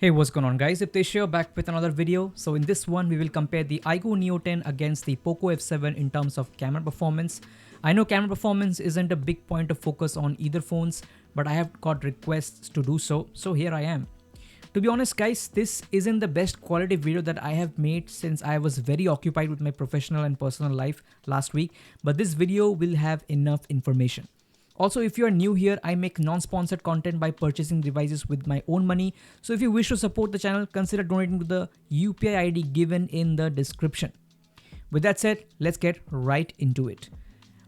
Hey, what's going on guys? If here back with another video. So in this one, we will compare the iQOO Neo 10 against the Poco F7 in terms of camera performance. I know camera performance isn't a big point of focus on either phones, but I have got requests to do so, so here I am. To be honest guys, this isn't the best quality video that I have made since I was very occupied with my professional and personal life last week, but this video will have enough information. Also, if you are new here, I make non-sponsored content by purchasing devices with my own money. So if you wish to support the channel, consider donating to the UPI ID given in the description. With that said, let's get right into it.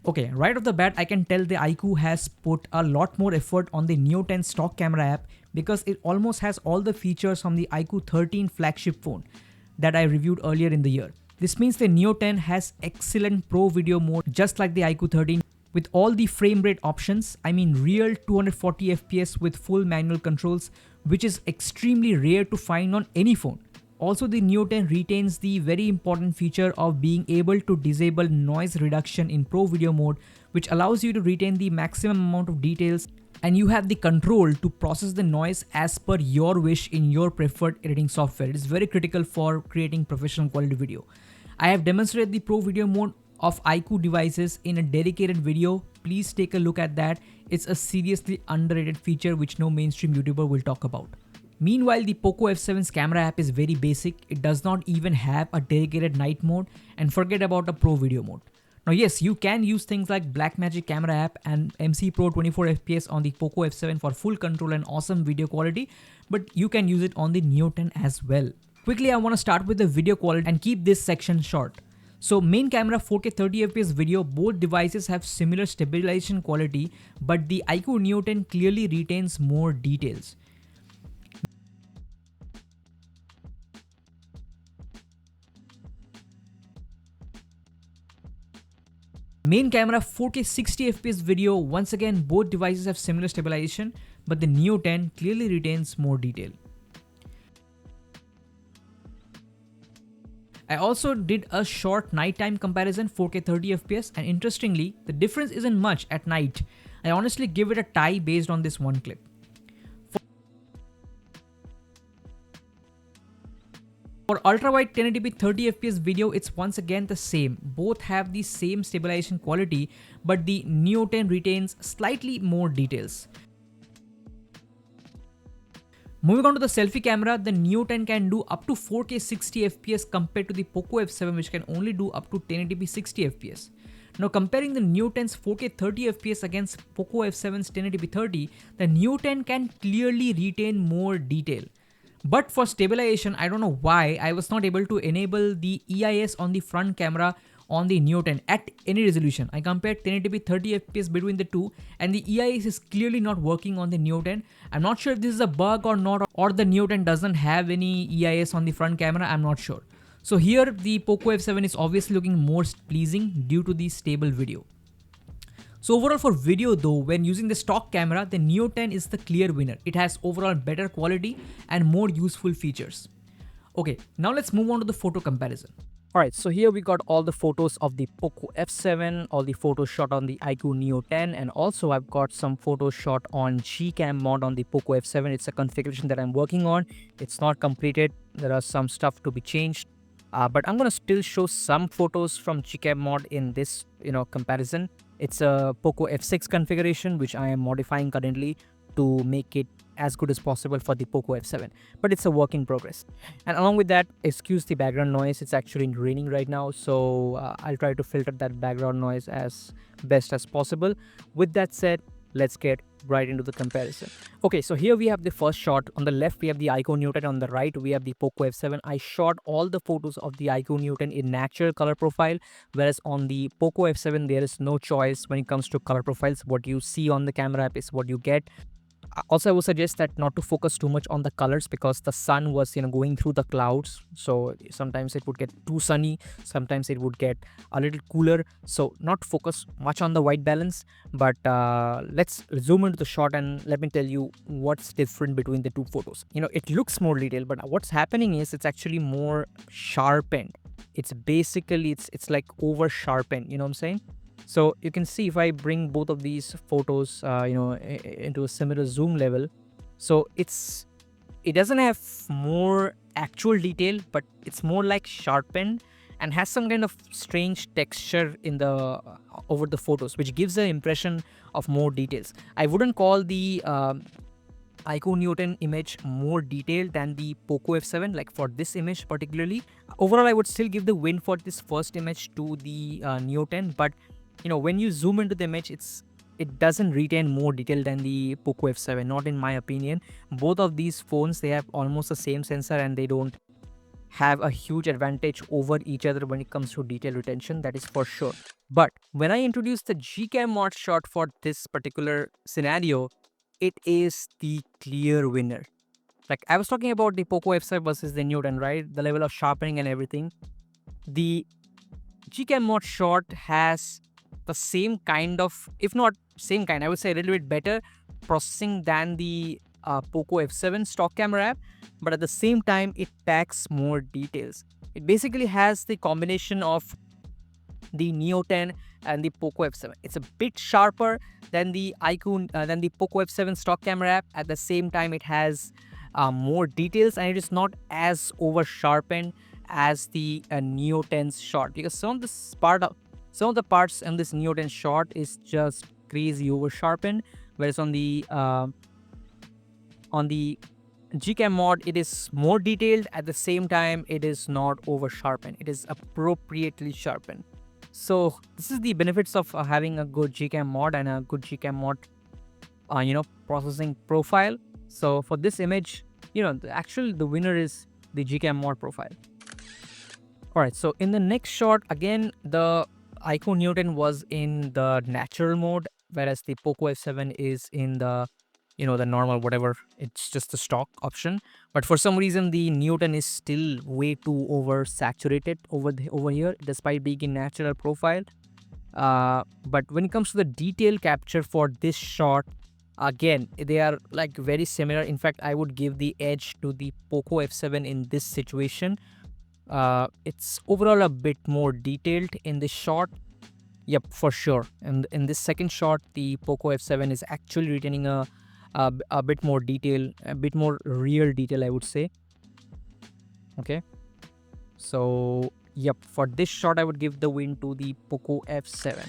Okay, right off the bat, I can tell the iQOO has put a lot more effort on the Neo 10 stock camera app because it almost has all the features from the iQOO 13 flagship phone that I reviewed earlier in the year. This means the Neo 10 has excellent pro video mode just like the iQOO 13. With all the frame rate options, I mean real 240 FPS with full manual controls, which is extremely rare to find on any phone. Also, the Neo 10 retains the very important feature of being able to disable noise reduction in Pro Video mode, which allows you to retain the maximum amount of details and you have the control to process the noise as per your wish in your preferred editing software. It is very critical for creating professional quality video. I have demonstrated the Pro Video mode of iQOO devices in a dedicated video. Please take a look at that. It's a seriously underrated feature which no mainstream YouTuber will talk about. Meanwhile, the Poco F7's camera app is very basic. It does not even have a dedicated night mode, and forget about a pro video mode. Now yes, you can use things like Blackmagic camera app and MC Pro 24 FPS on the Poco F7 for full control and awesome video quality, but you can use it on the Neo 10 as well. Quickly, I want to start with the video quality and keep this section short. So main camera 4K 30fps video, both devices have similar stabilization quality, but the iQOO Neo 10 clearly retains more details. Main camera 4K 60fps video, once again both devices have similar stabilization, but the Neo 10 clearly retains more detail. I also did a short nighttime comparison 4K 30fps, and interestingly, the difference isn't much at night. I honestly give it a tie based on this one clip. For ultra-wide 1080p 30fps video, it's once again the same. Both have the same stabilization quality, but the Neo 10 retains slightly more details. Moving on to the selfie camera, the Neo 10 can do up to 4K 60fps compared to the Poco F7, which can only do up to 1080p 60fps. Now comparing the Neo 10's 4K 30fps against Poco F7's 1080p 30, the Neo 10 can clearly retain more detail. But for stabilization, I don't know why I was not able to enable the EIS on the front camera on the Neo 10 at any resolution. I compared 1080p 30fps between the two, and the EIS is clearly not working on the Neo 10. I'm not sure if this is a bug or not, or the Neo 10 doesn't have any EIS on the front camera. I'm not sure. So here the Poco F7 is obviously looking more pleasing due to the stable video. So overall for video though, when using the stock camera, the Neo 10 is the clear winner. It has overall better quality and more useful features. Okay, now let's move on to the photo comparison. Alright, so here we got all the photos of the Poco F7, all the photos shot on the iQOO Neo 10, and also I've got some photos shot on Gcam Mod on the Poco F7. It's a configuration that I'm working on. It's not completed. There are some stuff to be changed. But I'm gonna still show some photos from Gcam Mod in this comparison. It's a Poco F6 configuration which I am modifying currently to make it as good as possible for the Poco F7, but it's a work in progress. And along with that, excuse the background noise, it's actually raining right now, so I'll try to filter that background noise as best as possible. With that said, let's get right into the comparison. Okay, so here we have the first shot. On the left we have the iQOO Neo 10, on the right we have the Poco F7. I shot all the photos of the iQOO Neo 10 in natural color profile, whereas on the Poco F7 there is no choice when it comes to color profiles. What you see on the camera app is what you get. Also, I would suggest that not to focus too much on the colors because the sun was going through the clouds, so sometimes it would get too sunny, sometimes it would get a little cooler, so not focus much on the white balance. But let's zoom into the shot and let me tell you what's different between the two photos. It looks more detailed, but what's happening is it's actually more sharpened. It's basically it's like over sharpened, you know what I'm saying? So you can see if I bring both of these photos into a similar zoom level, so it's it doesn't have more actual detail, but it's more like sharpened and has some kind of strange texture in the over the photos, which gives the impression of more details. I wouldn't call the iQOO Newton image more detailed than the Poco F7, like for this image particularly. Overall, I would still give the win for this first image to the Newton, but when you zoom into the image, it doesn't retain more detail than the Poco F7, not in my opinion. Both of these phones, they have almost the same sensor and they don't have a huge advantage over each other when it comes to detail retention, that is for sure. But when I introduced the Gcam Mod shot for this particular scenario, it is the clear winner. Like I was talking about the Poco F7 versus the Newton, right? The level of sharpening and everything. The Gcam Mod shot has the same kind of, if not same kind, I would say a little bit better processing than the Poco F7 stock camera app, but at the same time, it packs more details. It basically has the combination of the Neo 10 and the Poco F7. It's a bit sharper than the iQOO, than the Poco F7 stock camera app. At the same time, it has more details and it is not as over sharpened as the Neo 10's shot, because some of the parts in this Neo 10 shot is just crazy over sharpened, whereas on the Gcam Mod, it is more detailed. At the same time, it is not over sharpened. It is appropriately sharpened. So this is the benefits of having a good Gcam Mod and a good Gcam Mod processing profile. So for this image, the winner is the Gcam Mod profile. All right, so in the next shot, again, the iQOO Newton was in the natural mode, whereas the Poco F7 is in the the normal, whatever, it's just the stock option. But for some reason, the Newton is still way too oversaturated over here, despite being in natural profile. But when it comes to the detail capture for this shot, again, they are like very similar. In fact, I would give the edge to the Poco F7 in this situation. It's overall a bit more detailed in this shot. Yep, for sure. And in this second shot, the Poco F7 is actually retaining a bit more detail, a bit more real detail, I would say. Okay, so yep, for this shot I would give the win to the Poco F7.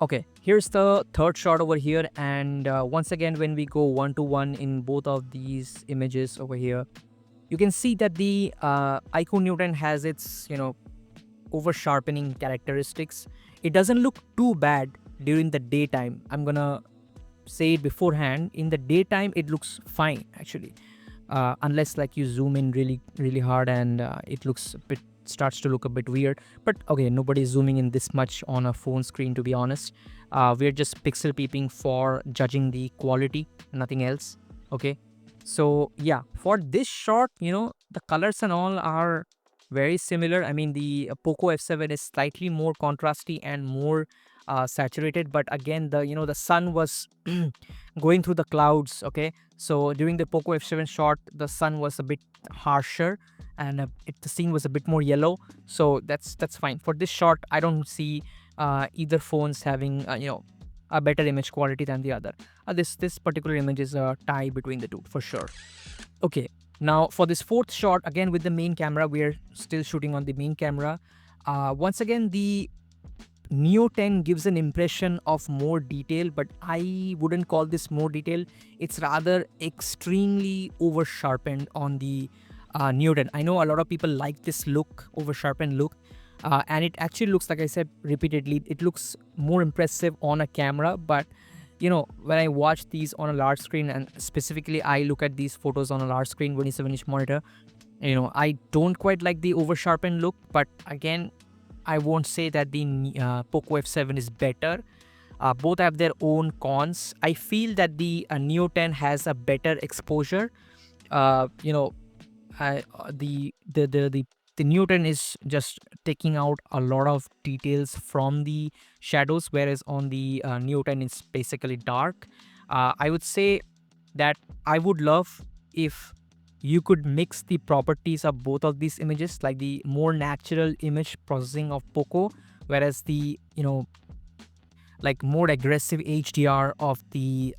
Okay, here's the third shot over here, and once again, when we go 1-to-1 in both of these images over here, you can see that the iQOO Newton has its over sharpening characteristics. It doesn't look too bad during the daytime. I'm gonna say it beforehand. In the daytime, it looks fine actually, unless like you zoom in really hard and it starts to look a bit weird. But okay, nobody's zooming in this much on a phone screen, to be honest. We're just pixel peeping for judging the quality, nothing else. Okay, so yeah, for this shot, the colors and all are very similar. I mean, the Poco F7 is slightly more contrasty and more saturated, but again, the sun was going through the clouds. Okay, so during the Poco F7 shot, the sun was a bit harsher and the scene was a bit more yellow, so that's fine. For this shot, I don't see either phones having a better image quality than the other. This particular image is a tie between the two for sure. Okay, now for this fourth shot, again with the main camera, we are still shooting on the main camera. Once again, the Neo 10 gives an impression of more detail, but I wouldn't call this more detail. It's rather extremely over sharpened on the Neo 10. I know a lot of people like this look, over sharpened look, and it actually looks, like I said repeatedly, it looks more impressive on a camera. But when I watch these on a large screen, and specifically I look at these photos on a large screen 27-inch monitor, I don't quite like the over sharpened look. But again, I won't say that the Poco F7 is better. Both have their own cons. I feel that the Neo 10 has a better exposure. The Neo 10 is just taking out a lot of details from the shadows, whereas on the Neo 10 it's basically dark. I would say that I would love if you could mix the properties of both of these images, like the more natural image processing of Poco, whereas the like more aggressive HDR of the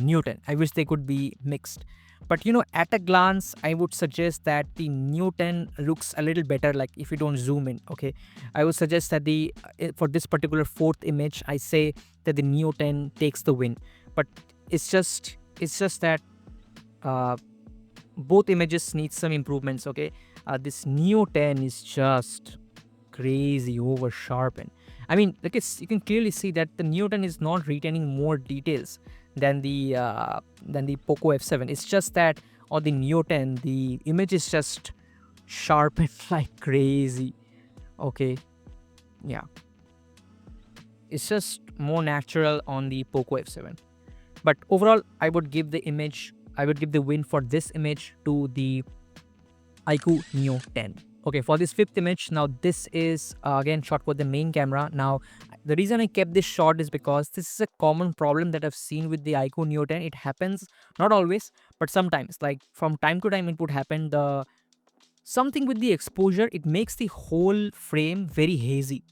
Neo 10. I wish they could be mixed. But at a glance, I would suggest that the Neo 10 looks a little better, like if you don't zoom in. Okay, I would suggest that the for this particular fourth image, I say that the Neo 10 takes the win. But it's just that uh, both images need some improvements. Okay, this Neo 10 is just crazy over sharpened. I mean, like you can clearly see that the Neo 10 is not retaining more details than the Poco F7. It's just that on the Neo 10, the image is just sharpened like crazy. Okay, yeah, it's just more natural on the Poco F7. But overall, I would give the win for this image to the iQOO Neo 10. Okay, for this fifth image, now this is again shot with the main camera. Now, the reason I kept this shot is because this is a common problem that I've seen with the iQOO Neo 10. It happens not always, but sometimes. Like from time to time, it would happen. The something with the exposure, it makes the whole frame very hazy.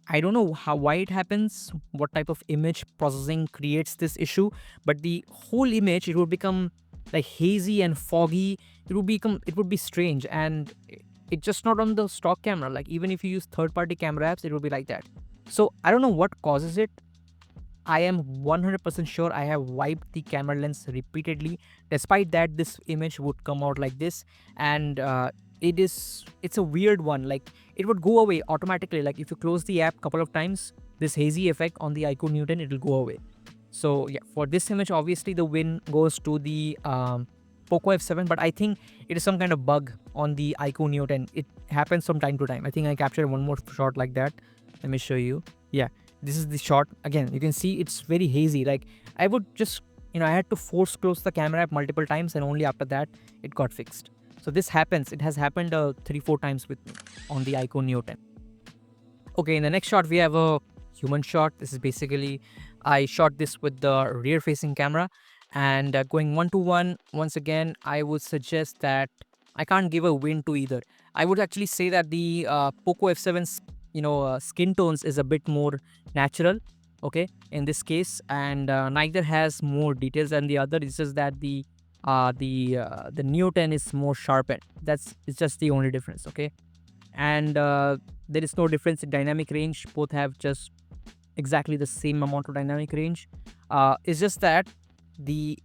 I don't know why it happens, what type of image processing creates this issue, but the whole image, it would become like hazy and foggy. It would be strange, and it's just not on the stock camera. Like even if you use third-party camera apps, it would be like that. So I don't know what causes it. I am 100% sure I have wiped the camera lens repeatedly. Despite that, this image would come out like this, and it's a weird one. Like it would go away automatically. Like if you close the app couple of times, this hazy effect on the iQOO Neo 10, it will go away. So yeah, for this image, obviously the win goes to the Poco F7, but I think it is some kind of bug on the iQOO Neo 10. It happens from time to time. I think I captured one more shot like that. Let me show you. Yeah, this is the shot. Again, you can see it's very hazy. Like I would just, I had to force close the camera app multiple times, and only after that it got fixed. So this happens. It has happened 3-4 times with me on the iQOO Neo 10. Okay, in the next shot, we have a human shot. This is basically, I shot this with the rear facing camera, and going 1-to-1, once again, I would suggest that I can't give a win to either. I would actually say that the Poco F7's skin tones is a bit more natural, okay, in this case, and neither has more details than the other. It's just that the Neo 10 is more sharpened. It's just the only difference, okay. And there is no difference in dynamic range. Both have just exactly the same amount of dynamic range. It's just that the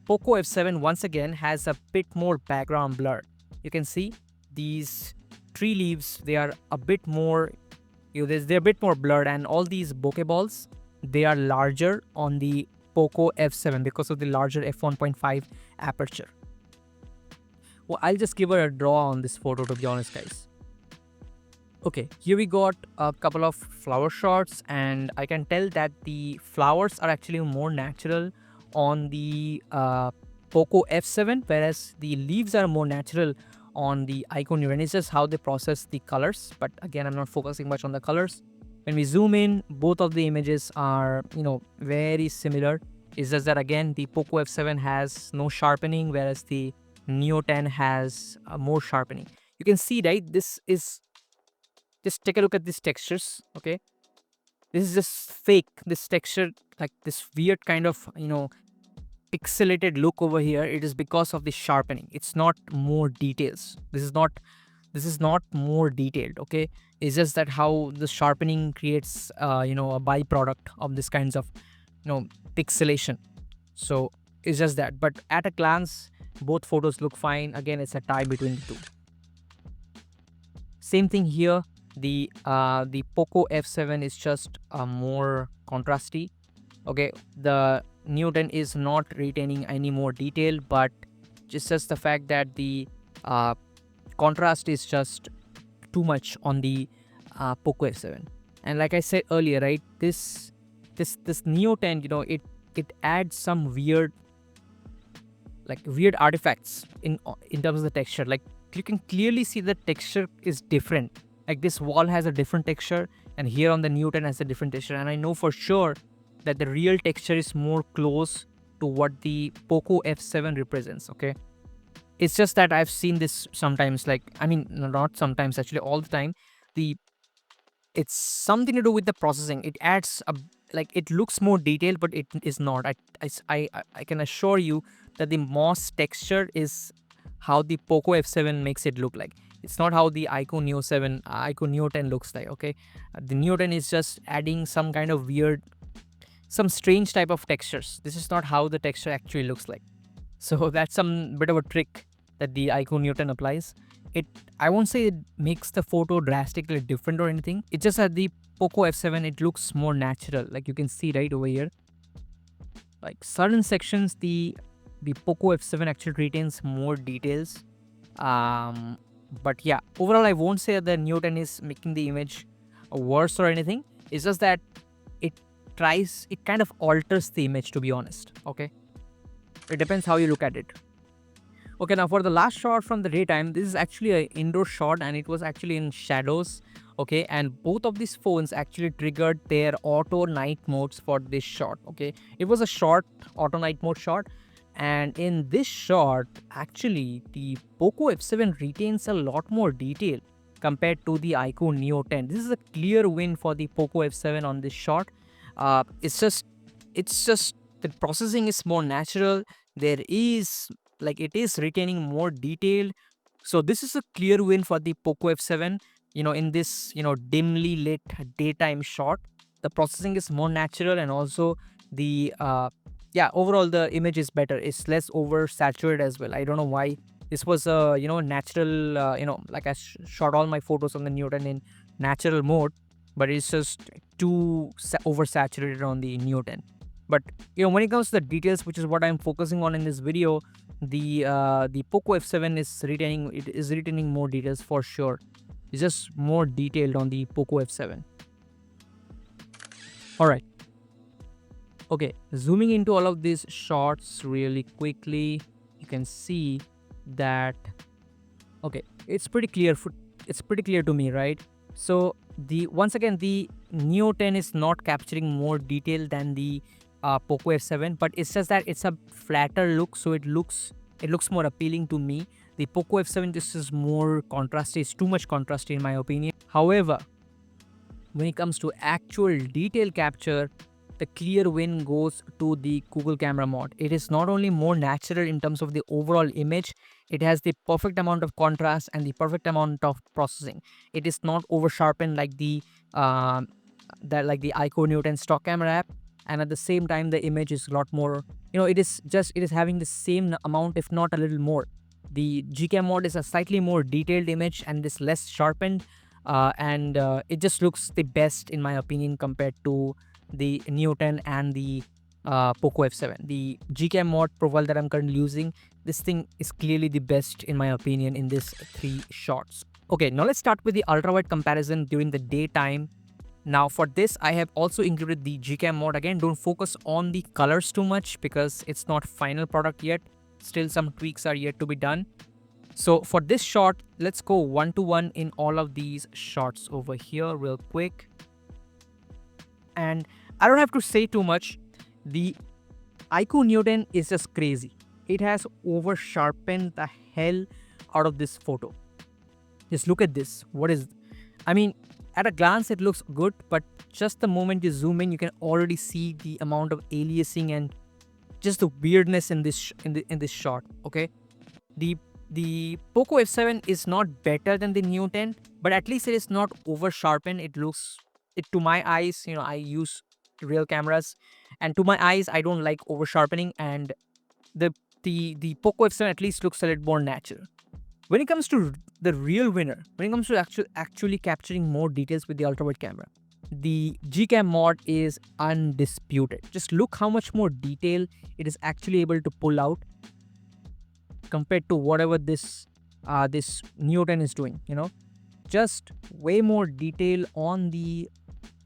Poco F7 once again has a bit more background blur. You can see these tree leaves, they are a bit more, they're a bit more blurred, and all these bokeh balls, they are larger on the Poco F7 because of the larger f1.5 aperture. Well, I'll just give her a draw on this photo, to be honest, guys. Okay, here we got a couple of flower shots, and I can tell that the flowers are actually more natural on the Poco F7, whereas the leaves are more natural on the iQOO Neo 10. It's just how they process the colors, but again, I'm not focusing much on the colors. When we zoom in, both of the images are, very similar. It's just that again, the Poco F7 has no sharpening, whereas the Neo 10 has more sharpening. You can see, right? Just take a look at these textures, okay? This is just fake. This texture, like this weird kind of, pixelated look over here, it is because of the sharpening. It's not more details. This is not more detailed, okay? It's just that how the sharpening creates, a byproduct of this kinds of, pixelation. So it's just that. But at a glance, both photos look fine. Again, it's a tie between the two. Same thing here. The Poco F7 is just more contrasty. Okay, the Neo 10 is not retaining any more detail, but just the fact that the contrast is just too much on the Poco F7. And like I said earlier, right, this Neo 10, it adds some weird artifacts in terms of the texture. Like you can clearly see the texture is different. Like this wall has a different texture, and here on the Neo 10 has a different texture, and I know for sure that the real texture is more close to what the Poco F7 represents, okay? It's just that I've seen this sometimes, not sometimes, actually all the time. It's something to do with the processing. It adds it looks more detailed, but it is not. I can assure you that the moss texture is how the Poco F7 makes it look like. It's not how the iQOO Neo 7, iQOO Neo 10 looks like, okay? The Neo 10 is just adding some kind of weird, some strange type of textures. This is not how the texture actually looks like. So that's some bit of a trick that the iQOO Neo 10 applies. I won't say it makes the photo drastically different or anything. It's just that the Poco F7, it looks more natural. Like you can see right over here. Like certain sections, the Poco F7 actually retains more details. But yeah, overall, I won't say that the Neo 10 is making the image worse or anything. It's just that it kind of alters the image, to be honest. Okay, it depends how you look at it. Okay, now for the last shot from the daytime, this is actually an indoor shot and it was actually in shadows. Okay, and both of these phones actually triggered their auto night modes for this shot. Okay, it was a short auto night mode shot, and in this shot, actually the Poco F7 retains a lot more detail compared to the iQOO Neo 10. This is a clear win for the Poco F7 on this shot. It's just the processing is more natural. There is it is retaining more detail. So this is a clear win for the Poco F7. In this dimly lit daytime shot, the processing is more natural, and also the overall the image is better. It's less oversaturated as well. I don't know why. This was a natural like I shot all my photos on the Neo 10 in natural mode, but it's just too oversaturated on the Neo 10. But when it comes to the details, which is what I'm focusing on in this video, the Poco F7 is retaining more details for sure. It's just more detailed on the Poco F7. Alright. Okay, zooming into all of these shots really quickly, you can see that it's pretty clear. It's pretty clear to me, right? So once again, the Neo 10 is not capturing more detail than the Poco F7, but it's just that it's a flatter look, so it looks more appealing to me. The Poco F7 just is more contrasty. It's too much contrasty in my opinion. However, when it comes to actual detail capture, the clear win goes to the Google Camera Mod. It is not only more natural in terms of the overall image, it has the perfect amount of contrast and the perfect amount of processing. It is not over sharpened like the iQOO Neo 10 stock camera app, and at the same time the image is a lot more, it is having the same amount, if not a little more. The Gcam Mod is a slightly more detailed image and is less sharpened, and it just looks the best in my opinion compared to the Neo 10 and the Poco F7. The Gcam Mod profile that I'm currently using, this thing is clearly the best in my opinion in these 3 shots. Okay, now let's start with the ultra wide comparison during the daytime. Now for this, I have also included the Gcam Mod. Again, don't focus on the colors too much because it's not final product yet. Still some tweaks are yet to be done. So for this shot, let's go 1-to-1 in all of these shots over here real quick. And I don't have to say too much. The iQOO Neo 10 is just crazy. It has over sharpened the hell out of this photo. Just look at this. I mean, at a glance it looks good, but just the moment you zoom in, you can already see the amount of aliasing and just the weirdness in this shot. Okay, the Poco F7 is not better than the Neo 10, but at least it is not over sharpened. To my eyes, I use real cameras, and to my eyes I don't like over sharpening, and the Poco F7 at least looks a little more natural. When it comes to the real winner, when it comes to actually capturing more details with the ultra wide camera, the Gcam Mod is undisputed. Just look how much more detail it is actually able to pull out compared to whatever this Neo 10 is doing. Just way more detail on the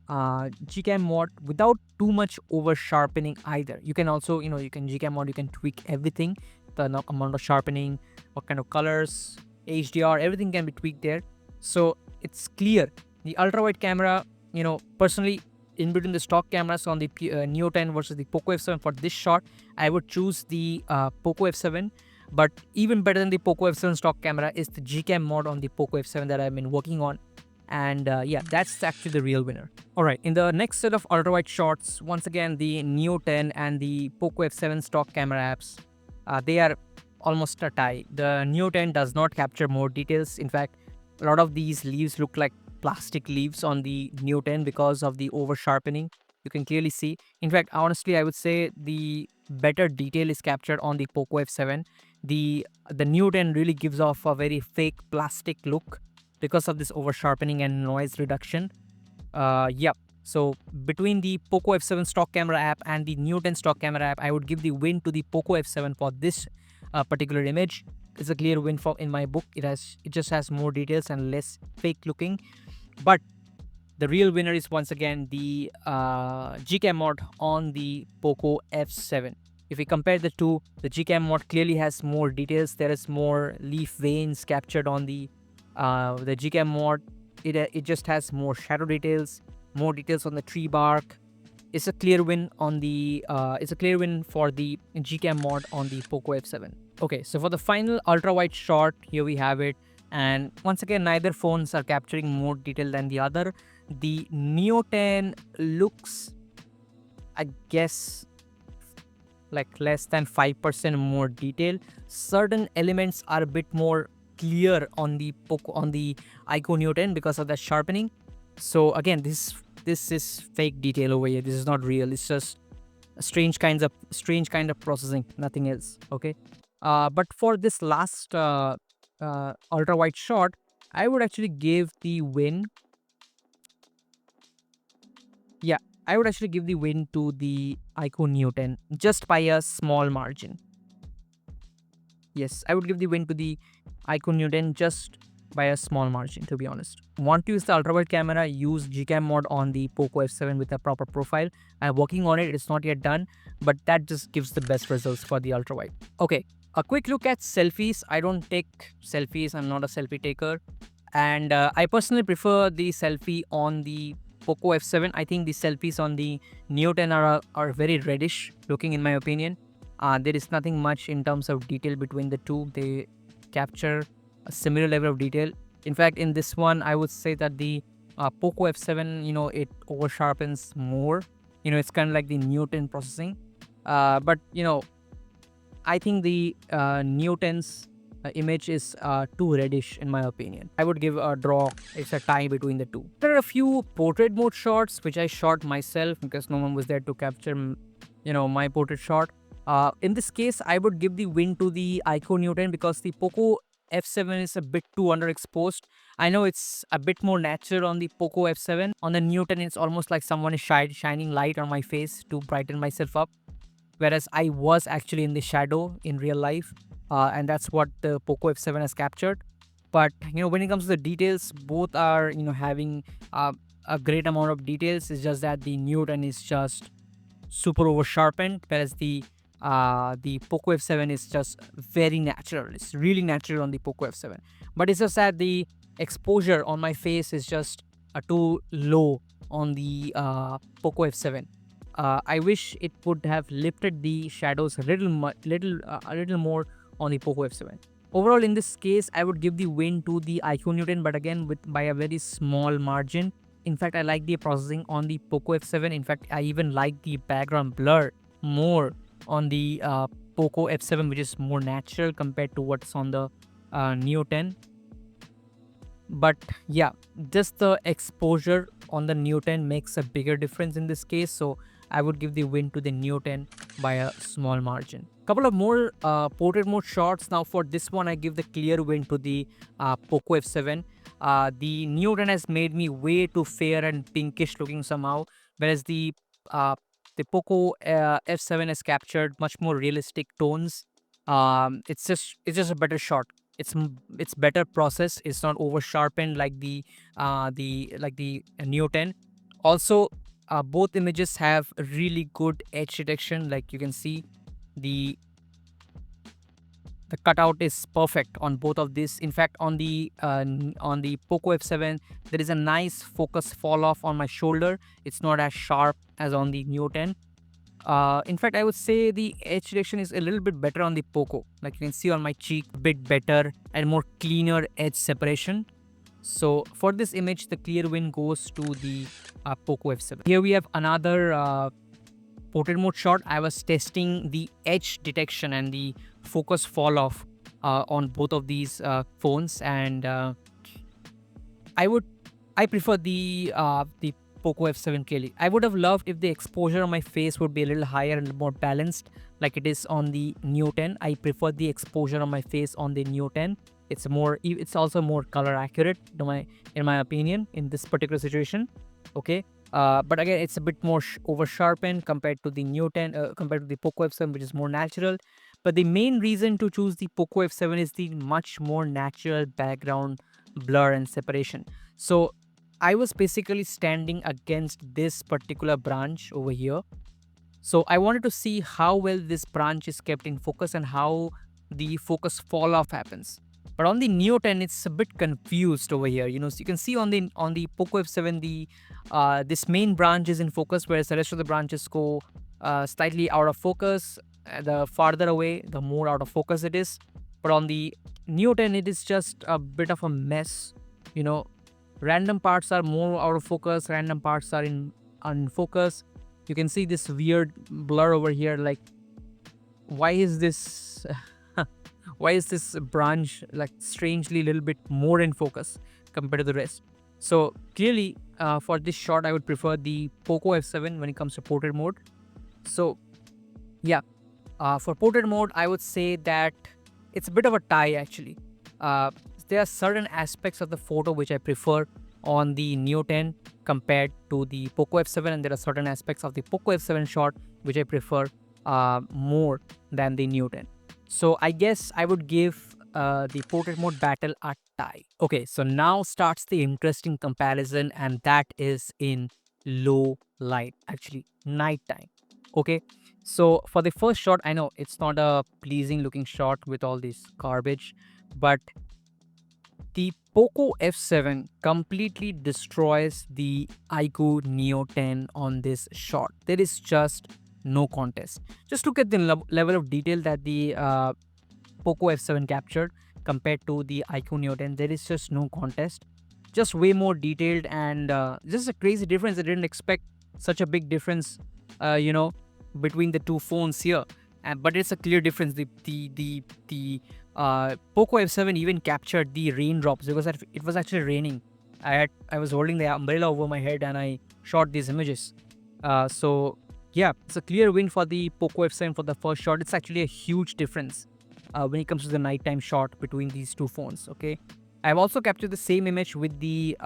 Gcam Mod without too much over sharpening either. You can also, Gcam Mod, you can tweak everything, the amount of sharpening, what kind of colors, HDR, everything can be tweaked there. So it's clear the ultra wide camera, personally, in between the stock cameras on the Neo 10 versus the Poco F7 for this shot, I would choose the Poco F7. But even better than the Poco F7 stock camera is the Gcam Mod on the Poco F7 that I've been working on. And yeah, that's actually the real winner. Alright, in the next set of ultra wide shots, once again the Neo 10 and the Poco F7 stock camera apps. they are almost a tie. The Neo 10 does not capture more details. In fact, a lot of these leaves look like plastic leaves on the Neo 10 because of the over sharpening. You can clearly see. In fact, honestly, I would say the better detail is captured on the Poco F7. The Neo 10 really gives off a very fake plastic look because of this over sharpening and noise reduction. Yep. So between the Poco F7 stock camera app and the Neo 10 stock camera app, I would give the win to the Poco F7 for this particular image. It's a clear win for in my book. It just has more details and less fake looking. But the real winner is once again the Gcam Mod on the Poco F7. If we compare the two, the Gcam Mod clearly has more details. There is more leaf veins captured on the Gcam Mod. It just has more shadow details, more details on the tree bark. It's a clear win on the it's a clear win for the Gcam Mod on the Poco F7. Okay, so for the final ultra wide shot, here we have it. And once again, neither phones are capturing more detail than the other. The Neo 10 looks, I guess, like less than 5% more detail. Certain elements are a bit more clear on the iQOO Neo 10 because of that sharpening. So again, this is fake detail over here. This is not real. It's just a strange kind of processing, nothing else. Okay. But for this last ultra wide shot, I would actually give the win. Yeah, I would actually give the win to the iQOO Neo 10 just by a small margin. Yes, I would give the win to the iQOO Neo 10 just by a small margin, to be honest. Want to use the ultra wide camera? Use Gcam Mod on the Poco F7 with a proper profile. I'm working on it. It's not yet done, but that just gives the best results for the ultra wide. Okay, a quick look at selfies. I don't take selfies. I'm not a selfie taker, and I personally prefer the selfie on the Poco F7. I think the selfies on the Neo 10 are very reddish looking, in my opinion. There is nothing much in terms of detail between the two. They capture a similar level of detail. In fact, in this one, I would say that the Poco F7, it over sharpens more. It's kind of like the Neo 10 processing. But I think the Neo 10's image is too reddish in my opinion. I would give a draw. It's a tie between the two. There are a few portrait mode shots which I shot myself because no one was there to capture my portrait shot. In this case, I would give the win to the iQOO Neo 10 because the Poco F7 is a bit too underexposed. I know it's a bit more natural on the Poco F7. On the Neo 10, it's almost like someone is shining light on my face to brighten myself up, whereas I was actually in the shadow in real life, and that's what the Poco F7 has captured. But when it comes to the details, both are having a great amount of details. It's just that the Neo 10 is just super over sharpened, whereas the Poco F7 is just very natural. It's really natural on the Poco F7, but it's just that the exposure on my face is just too low on the Poco F7. I wish it would have lifted the shadows a little more on the Poco F7. Overall, in this case, I would give the win to the iQOO Neo 10, but again by a very small margin. In fact, I like the processing on the Poco F7. In fact, I even like the background blur more on the Poco F7, which is more natural compared to what's on the Neo 10. But yeah, just the exposure on the Neo 10 makes a bigger difference in this case. So I would give the win to the Neo 10 by a small margin. Couple of more portrait mode shots. Now for this one, I give the clear win to the Poco F7. The Neo 10 has made me way too fair and pinkish looking somehow, whereas the Poco F7 has captured much more realistic tones. It's just a better shot. It's better processed. It's not over sharpened like the Neo 10. Also, both images have really good edge detection. Like you can see, the cutout is perfect on both of these. In fact, on the Poco F7, there is a nice focus fall off on my shoulder. It's not as sharp as on the Neo 10. In fact, I would say the edge detection is a little bit better on the Poco. Like you can see on my cheek, a bit better and more cleaner edge separation. So for this image, the clear win goes to the Poco F7. Here we have another portrait mode shot. I was testing the edge detection and the focus fall off on both of these phones, and I prefer the Poco F7 clearly. I would have loved if the exposure on my face would be a little higher and more balanced, like it is on the Neo 10. I prefer the exposure on my face on the Neo 10. It's also more color accurate, in my opinion, in this particular situation. Okay. But again, it's a bit more over sharpened compared to the Neo 10, compared to the Poco F7, which is more natural. But the main reason to choose the Poco F7 is the much more natural background blur and separation. So I was basically standing against this particular branch over here. So I wanted to see how well this branch is kept in focus and how the focus fall off happens. But on the Neo 10, it's a bit confused over here. So you can see on the Poco F7, the this main branch is in focus, whereas the rest of the branches go slightly out of focus. The farther away, the more out of focus it is. But on the Neo 10, it is just a bit of a mess. Random parts are more out of focus, random parts are in focus. You can see this weird blur over here. Like, why is this branch like strangely a little bit more in focus compared to the rest? So clearly, for this shot, I would prefer the Poco F7 when it comes to portrait mode. So yeah, for portrait mode, I would say that it's a bit of a tie actually. There are certain aspects of the photo which I prefer on the Neo 10 compared to the Poco F7, and there are certain aspects of the Poco F7 shot which I prefer more than the Neo 10. So I guess I would give the portrait mode battle a tie. Okay, so now starts the interesting comparison, and that is in low light, actually nighttime. Okay, so for the first shot, I know it's not a pleasing looking shot with all this garbage, but the Poco F7 completely destroys the iQOO Neo 10 on this shot. There is just no contest. Just look at the level of detail that the Poco F7 captured compared to the iQOO Neo 10. There is just no contest. Just way more detailed, and just a crazy difference. I didn't expect such a big difference, between the two phones here. But it's a clear difference. The Poco F7 even captured the raindrops because it was actually raining. I was holding the umbrella over my head and I shot these images. So yeah, it's a clear win for the Poco F7 for the first shot. It's actually a huge difference when it comes to the nighttime shot between these two phones. Okay, I've also captured the same image with the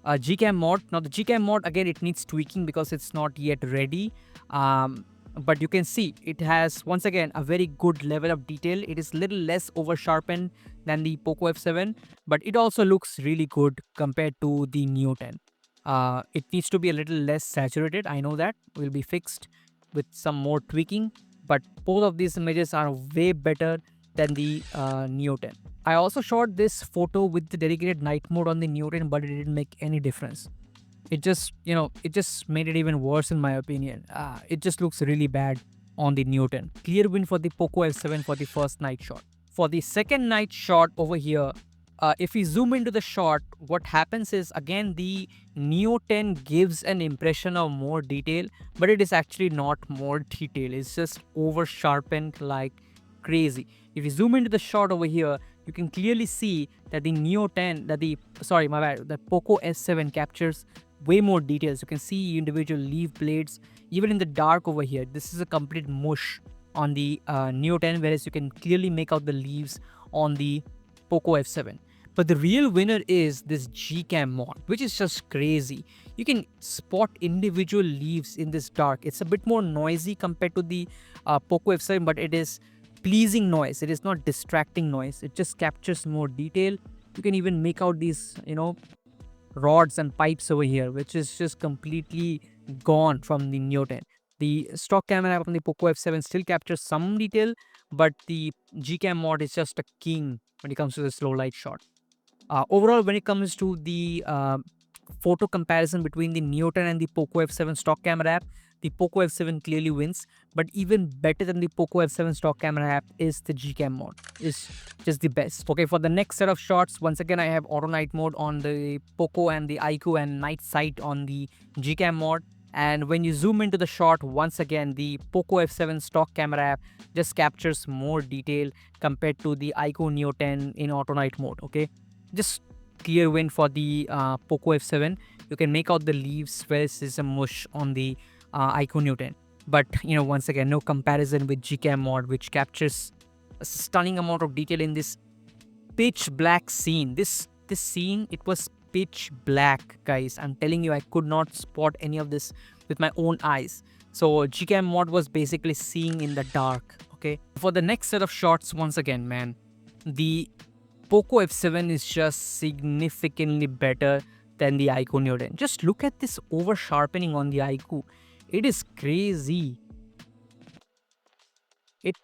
Gcam Mod. Now the Gcam Mod, again, it needs tweaking because it's not yet ready. But you can see it has, once again, a very good level of detail. It is little less over sharpened than the Poco F7, but it also looks really good compared to the Neo 10. It needs to be a little less saturated. I know that will be fixed with some more tweaking, but both of these images are way better than the Neo 10. I also shot this photo with the dedicated night mode on the Neo 10, but it didn't make any difference. It just made it even worse in my opinion. It just looks really bad on the Neo 10. Clear win for the Poco F7 for the first night shot. For the second night shot over here, if we zoom into the shot, what happens is, again, the Neo 10 gives an impression of more detail, but it is actually not more detail. It's just over sharpened like crazy. If you zoom into the shot over here, you can clearly see that the the Poco S7 captures way more details. You can see individual leaf blades even in the dark over here. This is a complete mush on the Neo 10, whereas you can clearly make out the leaves on the Poco F7. But the real winner is this Gcam Mod, which is just crazy. You can spot individual leaves in this dark. It's a bit more noisy compared to the Poco F7, but it is pleasing noise. It is not distracting noise. It just captures more detail. You can even make out these, rods and pipes over here, which is just completely gone from the Neo 10. The stock camera from the Poco F7 still captures some detail, but the Gcam Mod is just a king when it comes to the slow light shot. Overall, when it comes to the photo comparison between the Neo 10 and the Poco F7 stock camera app, the Poco F7 clearly wins. But even better than the Poco F7 stock camera app is the Gcam Mod. It's just the best. Okay, for the next set of shots, once again, I have auto night mode on the Poco and the iQOO, and night sight on the Gcam Mod. And when you zoom into the shot, once again, the Poco F7 stock camera app just captures more detail compared to the iQOO Neo 10 in auto night mode. Okay, just clear win for the Poco F7. You can make out the leaves versus a mush on the iQOO Neo 10. But once again, no comparison with Gcam Mod, which captures a stunning amount of detail in this pitch black scene. This scene, it was pitch black, guys. I'm telling you, I could not spot any of this with my own eyes. So Gcam Mod was basically seeing in the dark. Okay, for the next set of shots, once again, man, the Poco F7 is just significantly better than the iQOO Neo 10. Just look at this over sharpening on the iQOO. It is crazy. It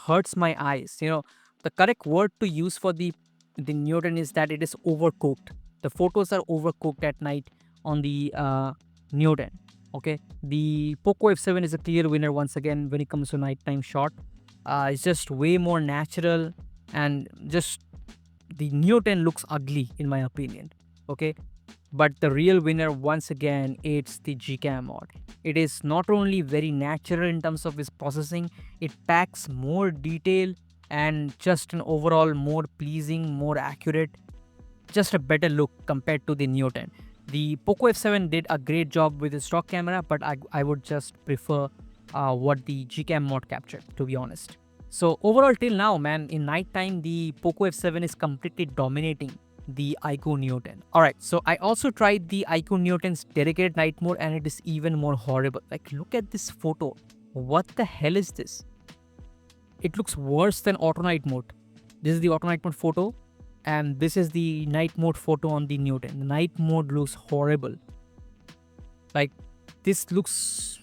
hurts my eyes. The correct word to use for the Neo 10 is that it is overcooked. The photos are overcooked at night on the Neo 10. Okay, the Poco F7 is a clear winner once again when it comes to nighttime shot. It's just way more natural, and just the Neo 10 looks ugly in my opinion. Okay, but the real winner once again, it's the Gcam Mod. It is not only very natural in terms of its processing, it packs more detail and just an overall more pleasing, more accurate, just a better look compared to the Neo 10. The Poco F7 did a great job with the stock camera, but I would just prefer what the Gcam Mod captured, to be honest. So overall till now, man, in nighttime, the Poco F7 is completely dominating the iQOO Neo 10. Alright, so I also tried the iQOO Neo 10's dedicated night mode, and it is even more horrible. Like, look at this photo. What the hell is this? It looks worse than auto night mode. This is the auto night mode photo, and this is the night mode photo on the Neo 10. The night mode looks horrible. Like, this looks,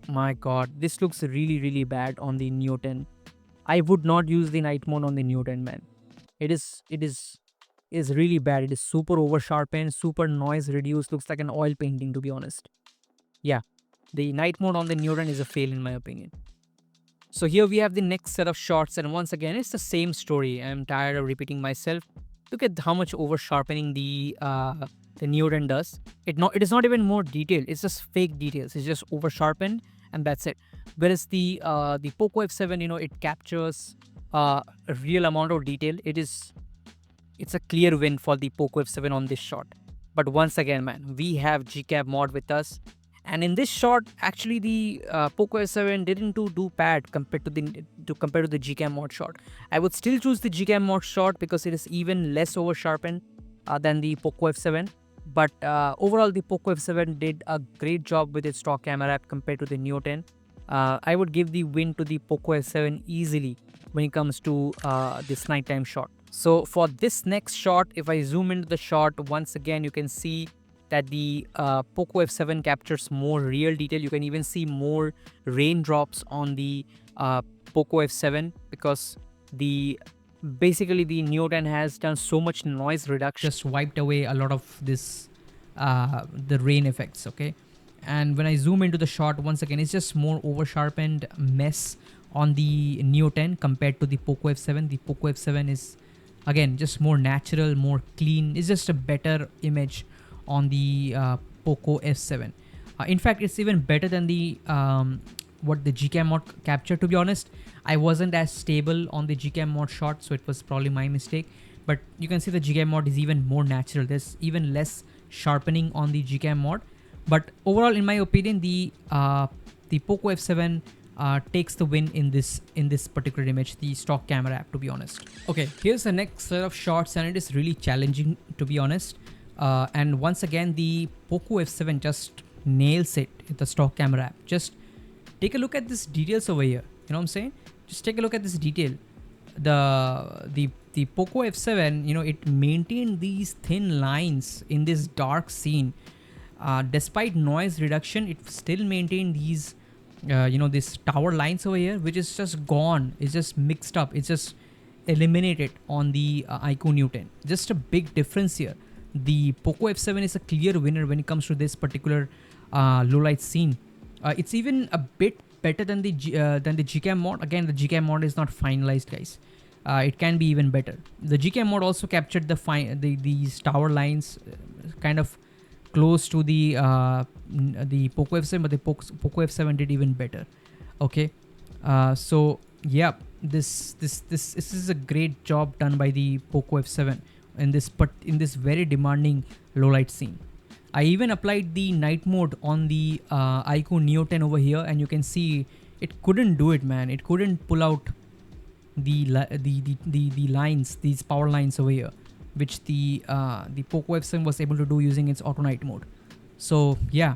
my god, this looks really, really bad on the Neo 10. I would not use the night mode on the Neo 10, man. It is really bad. It is super over sharpened, super noise reduced, looks like an oil painting, to be honest. Yeah, the night mode on the Neo 10 is a fail in my opinion. So here we have the next set of shots, and once again, it's the same story. I'm tired of repeating myself. Look at how much over sharpening the Neo 10 does. It is not even more detailed. It's just fake details. It's just over sharpened, and that's it. Whereas the Poco F7, it captures a real amount of detail. It's a clear win for the Poco F7 on this shot. But once again, man, we have Gcam Mod with us. And in this shot, actually, the Poco F7 didn't do bad compared to the Gcam Mod shot. I would still choose the Gcam Mod shot because it is even less over sharpened than the Poco F7. But overall, the Poco F7 did a great job with its stock camera app compared to the Neo 10. I would give the win to the Poco F7 easily when it comes to this nighttime shot. So for this next shot, if I zoom into the shot, once again, you can see that the Poco F7 captures more real detail. You can even see more raindrops on the Poco F7 because basically the Neo 10 has done so much noise reduction. Just wiped away a lot of this the rain effects. Okay, and when I zoom into the shot, once again, it's just more over sharpened mess on the Neo 10 compared to the Poco F7. The Poco F7 is again just more natural, more clean. It's just a better image on the Poco F7. In fact, it's even better than the what the Gcam Mod captured. To be honest, I wasn't as stable on the Gcam Mod shot, so it was probably my mistake. But you can see the Gcam Mod is even more natural. There's even less sharpening on the Gcam Mod. But overall, in my opinion, the Poco F7 takes the win in this particular image, the stock camera app, to be honest. Okay, here's the next set of shots, and it is really challenging, to be honest. And once again, the Poco F7 just nails it with the stock camera app. Just take a look at this details over here. You know what I'm saying? Just take a look at this detail. The Poco F7, it maintained these thin lines in this dark scene. Despite noise reduction, it still maintained these, these tower lines over here, which is just gone. It's just mixed up. It's just eliminated on the iQOO Neo 10. Just a big difference here. The Poco F7 is a clear winner when it comes to this particular low light scene. It's even a bit better than the Gcam Mod. Again, the Gcam Mod is not finalized, guys. It can be even better. The Gcam Mod also captured these tower lines, kind of close to the Poco F7, but the Poco F7 did even better. Okay, so yeah, this is a great job done by the Poco F7 in this very demanding low light scene. I even applied the night mode on the iQOO Neo 10 over here, and you can see it couldn't do it, man. It couldn't pull out the lines, these power lines over here, which the Poco F7 was able to do using its auto night mode. So yeah,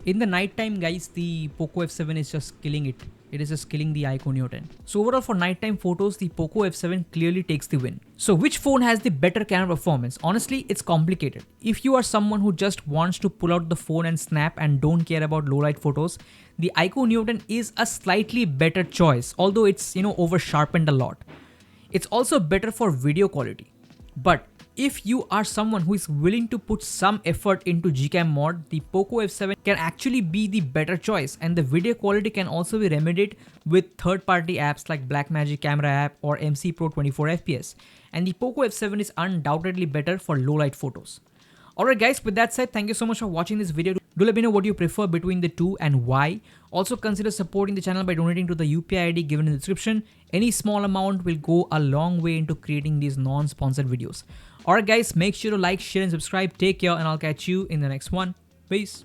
in the night time, guys, the Poco F7 is just killing it. It is just killing the iQOO Neo 10. So overall, for nighttime photos, the Poco F7 clearly takes the win. So which phone has the better camera performance? Honestly, it's complicated. If you are someone who just wants to pull out the phone and snap and don't care about low light photos, the iQOO Neo 10 is a slightly better choice, although it's, over sharpened a lot. It's also better for video quality. But if you are someone who is willing to put some effort into Gcam Mod, the Poco F7 can actually be the better choice, and the video quality can also be remedied with third-party apps like Blackmagic Camera app or MC Pro 24fps, and the Poco F7 is undoubtedly better for low-light photos. Alright guys, with that said, thank you so much for watching this video. Do let me know what you prefer between the two and why. Also consider supporting the channel by donating to the UPI ID given in the description. Any small amount will go a long way into creating these non-sponsored videos. Alright guys, make sure to like, share and subscribe. Take care, and I'll catch you in the next one. Peace.